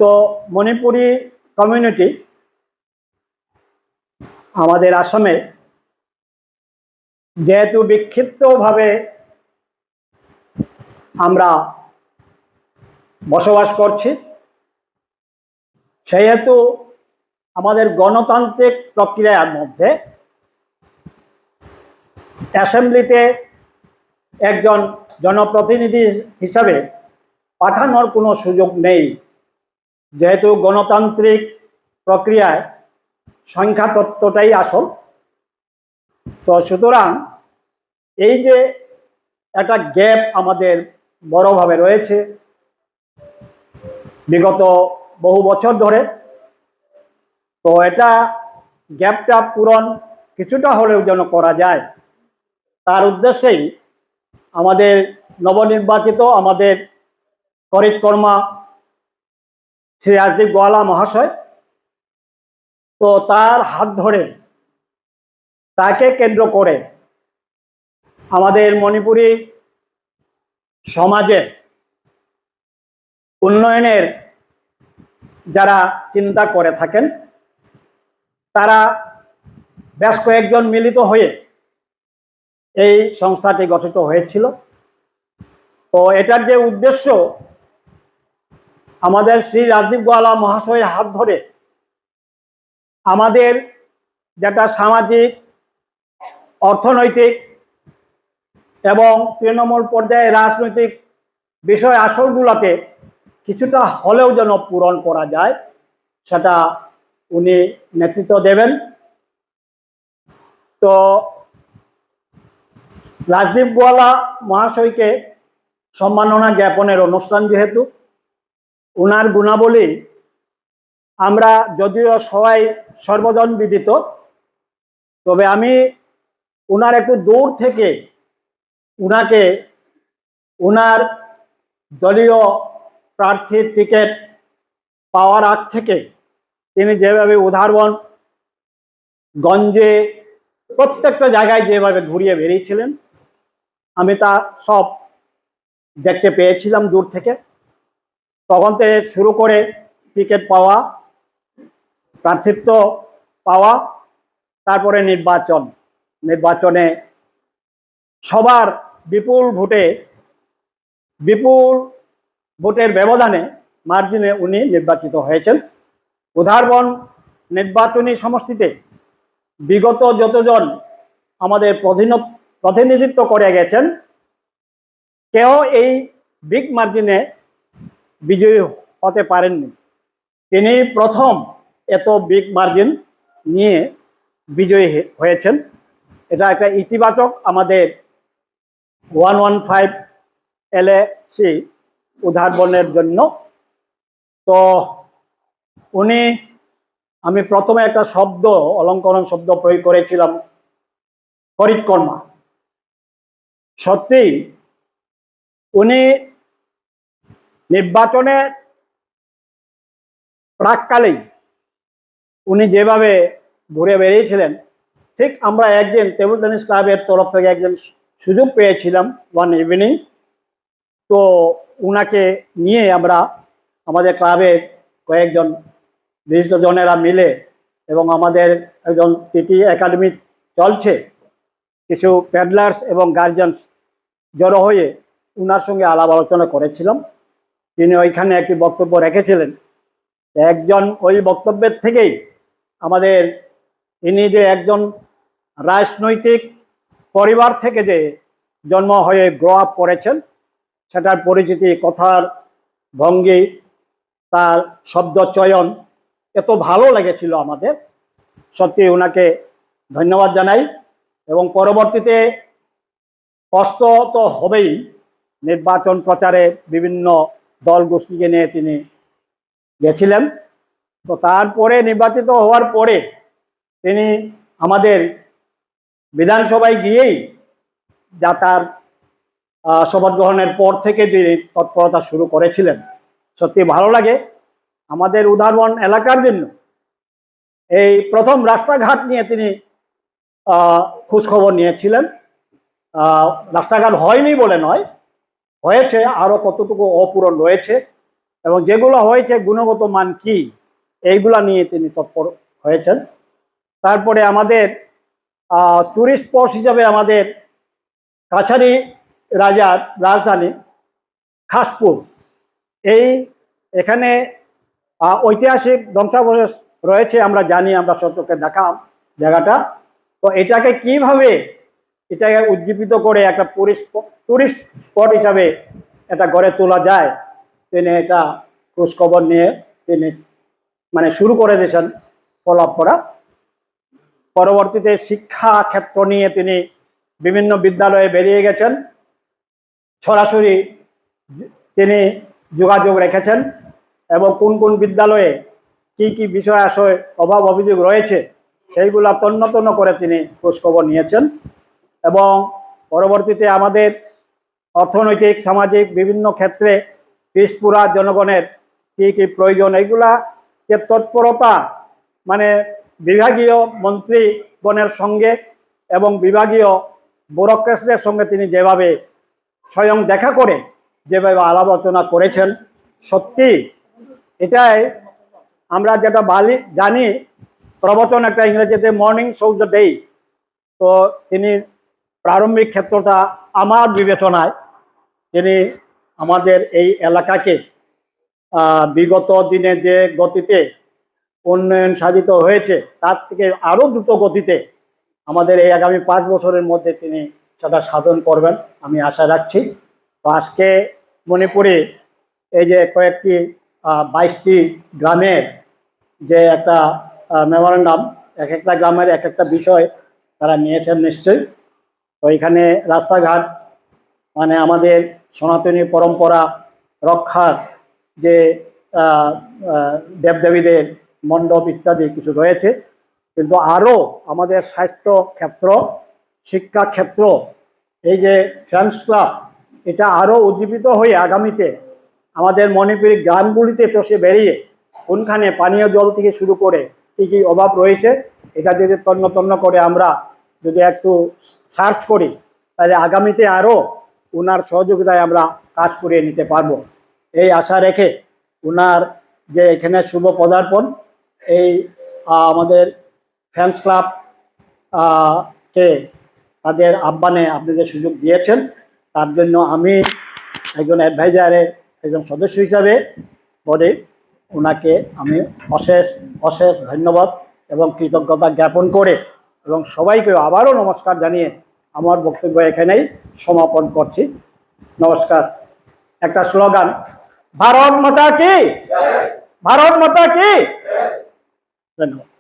তো মণিপুরি কমিউনিটি আমাদের আসামে যেহেতু বিক্ষিপ্তভাবে আমরা বসবাস করছি, সেহেতু আমাদের গণতান্ত্রিক প্রক্রিয়ার মধ্যে অ্যাসেম্বলিতে একজন জনপ্রতিনিধি হিসাবে পাঠানোর কোনো সুযোগ নেই, যেহেতু গণতান্ত্রিক প্রক্রিয়ায় সংখ্যা তত্ত্বটাই আসল। তো সুতরাং এই যে একটা গ্যাপ আমাদের বড়ভাবে রয়েছে বিগত বহু বছর ধরে, তো এটা গ্যাপটা পূরণ কিছুটা হলেও যেন করা যায়, তার উদ্দেশ্যেই আমাদের নবনির্বাচিত আমাদের করিতকর্মা শ্রী রাজদীপ গোয়ালা মহাশয়, তো তার হাত ধরে তাকে কেন্দ্র করে আমাদের মণিপুরি সমাজের উন্নয়নের যারা চিন্তা করে থাকেন, তারা বেশ কয়েকজন মিলিত হয়ে এই সংস্থাটি গঠিত হয়েছিল। তো এটার যে উদ্দেশ্য, আমাদের শ্রী রাজদীপ গোয়ালা মহাশয়ের হাত ধরে আমাদের যেটা সামাজিক, অর্থনৈতিক এবং তৃণমূল পর্যায়ে রাজনৈতিক বিষয় আসলগুলোতে কিছুটা হলেও যেন পূরণ করা যায়, সেটা উনি নেতৃত্ব দেবেন। তো রাজদীপ গোয়ালা মহাশয়কে সম্মাননা জ্ঞাপনের অনুষ্ঠান, যেহেতু ওনার গুণাবলী আমরা যদিও সবাই সর্বজন বিদিত, তবে আমি ওনার একটু দূর থেকে ওনাকে ওনার দলীয় প্রার্থীর টিকিট পাওয়ার আগ থেকে তিনি যেভাবে উদাহরণ গঞ্জে প্রত্যেকটা জায়গায় যেভাবে ঘুরিয়ে বেরিয়েছিলেন, আমি তা সব দেখতে পেয়েছিলাম দূর থেকে। তখন থেকে শুরু করে টিকিট পাওয়া, প্রার্থিত্ব পাওয়া, তারপরে নির্বাচনে সবার বিপুল ভোটের ব্যবধানে মার্জিনে উনি নির্বাচিত হয়েছেন। উদাহরণ নির্বাচনী সমষ্টিতে বিগত যতজন আমাদের প্রতিনিধিত্ব করে গেছেন, কেউ এই বিগ মার্জিনে বিজয়ী হতে পারেননি। তিনি প্রথম এত বিগ মার্জিন নিয়ে বিজয়ী হয়েছেন। এটা একটা ইতিবাচক আমাদের 115 LAC উদাহরণের জন্য। তো আমি প্রথমে একটা অলঙ্করণ শব্দ প্রয়োগ করেছিলাম, করিতকর্মা। সত্যি উনি নির্বাচনে প্রাককালেই উনি যেভাবে ঘুরে বেরিয়েছিলেন, ঠিক আমরা একদিন টেবিল টেনিস ক্লাবের তরফ থেকে একদিন সুযোগ পেয়েছিলাম ওয়ান ইভিনিং। তো উনাকে নিয়ে আমরা আমাদের ক্লাবের কয়েকজন বিশিষ্টজনেরা মিলে, এবং আমাদের একজন টিটি একাডেমি চলছে, কিছু প্যাডলার্স এবং গার্জিয়ানস জড়ো হয়ে উনার সঙ্গে আলাপ আলোচনা করেছিলাম। তিনি ওইখানে একটি বক্তব্য রেখেছিলেন। ওই বক্তব্যের থেকেই তিনি যে একজন রাজনৈতিক পরিবার থেকে যে জন্ম হয়ে গ্রো আপ করেছেন, সেটার পরিচিতি, কথার ভঙ্গি, তার শব্দ চয়ন এত ভালো লেগেছিল আমাদের। সত্যি ওনাকে ধন্যবাদ জানাই। এবং পরবর্তীতে কষ্ট তো হবেই, নির্বাচন প্রচারে বিভিন্ন দল গোষ্ঠীকে নিয়ে তিনি গেছিলেন। তো তারপরে নির্বাচিত হওয়ার পরে তিনি আমাদের বিধানসভায় গিয়েই তার শপথ গ্রহণের পর থেকে তিনি তৎপরতা শুরু করেছিলেন। সত্যি ভালো লাগে। আমাদের উদাহরণ এলাকার জন্য এই প্রথম রাস্তাঘাট নিয়ে তিনি খোঁজখবর নিয়েছিলেন। রাস্তাঘাট হয়নি বলে নয়, হয়েছে, আরও কতটুকু অপূরণ রয়েছে এবং যেগুলো হয়েছে গুণগত মান কি এইগুলা নিয়ে তিনি তৎপর হয়েছেন। তারপরে আমাদের টুরিস্ট স্পট হিসাবে আমাদের কাছারি রাজার রাজধানী খাসপুর, এখানে ঐতিহাসিক ধ্বংসাবশেষ রয়েছে, আমরা জানি, আমরা চোখে দেখা জায়গাটা। তো এটাকে কিভাবে এটাকে উজ্জীবিত করে একটা টুরিস্ট স্পট হিসাবে এটা গড়ে তোলা যায়, তিনি এটা খোঁজখবর নিয়ে তিনি মানে শুরু করে দিয়েছেন ফলো আপ করা। পরবর্তীতে শিক্ষা ক্ষেত্র নিয়ে তিনি বিভিন্ন বিদ্যালয়ে বেরিয়ে গেছেন, সরাসরি তিনি যোগাযোগ রেখেছেন এবং কোন কোন বিদ্যালয়ে কি কি বিষয় আশয় অভাব অভিযোগ রয়েছে সেইগুলা তন্ন তন্ন করে তিনি খোঁজখবর নিয়েছেন। এবং পরবর্তীতে আমাদের অর্থনৈতিক সামাজিক বিভিন্ন ক্ষেত্রে পিছপুরা জনগণের কি কি প্রয়োজন এইগুলাকে তৎপরতা মানে বিভাগীয় মন্ত্রীগণের সঙ্গে এবং বিভাগীয় ব্যুরোক্রেটদের সঙ্গে তিনি যেভাবে স্বয়ং দেখা করে যেভাবে আলাপ আলোচনা করেছেন, সত্যি এটাই আমরা যেটা জানি প্রবচন একটা ইংরেজিতে মর্নিং শোজ দ্য ডে। তো তিনি প্রারম্ভিক ক্ষেত্রটা আমার বিবেচনায় তিনি আমাদের এই এলাকাকে বিগত দিনে যে গতিতে উন্নয়ন সাধিত হয়েছে তার থেকে আরও দ্রুত গতিতে আমাদের এই আগামী 5 বছরের মধ্যে তিনি সেটা সাধন করবেন আমি আশা রাখছি। তো আজকে মণিপুরে এই যে কয়েকটি 22টি গ্রামের যে একটা মেমোরেন্ডাম, এক একটা গ্রামের এক একটা বিষয় তারা নিয়েছেন নিশ্চয়ই। তো এখানে রাস্তাঘাট মানে আমাদের সনাতনী পরম্পরা রক্ষার যে দেবদেবীদের মণ্ডপ ইত্যাদি কিছু রয়েছে, কিন্তু আরও আমাদের স্বাস্থ্য ক্ষেত্র, শিক্ষা ক্ষেত্র, এই যে ফ্রেন্ডস ক্লাব, এটা আরও উজ্জীবিত হয়ে আগামীতে আমাদের মণিপুরি গ্রামগুলিতে চষে বেরিয়ে কোনখানে পানীয় জল থেকে শুরু করে কী কী অভাব রয়েছে এটা যদি তন্ন তন্ন করে আমরা যদি একটু সার্চ করি তাহলে আগামীতে আরও ওনার সহযোগিতায় আমরা কাজ করিয়ে নিতে পারবো এই আশা রেখে ওনার যে এখানে শুভ পদার্পণ এই আমাদের ফ্রেন্ডস ক্লাব কে তাদের আহ্বানে আপনি যে সুযোগ দিয়েছেন তার জন্য আমি একজন অ্যাডভাইজারের একজন সদস্য হিসাবে বলে ওনাকে আমি অশেষ অশেষ ধন্যবাদ এবং কৃতজ্ঞতা জ্ঞাপন করে এবং সবাইকে আবারও নমস্কার জানিয়ে আমার বক্তব্য এখানেই সমাপন করছি। নমস্কার। একটা স্লোগান, ভারত মাতা কি, ভারত মাতা কি। ধন্যবাদ।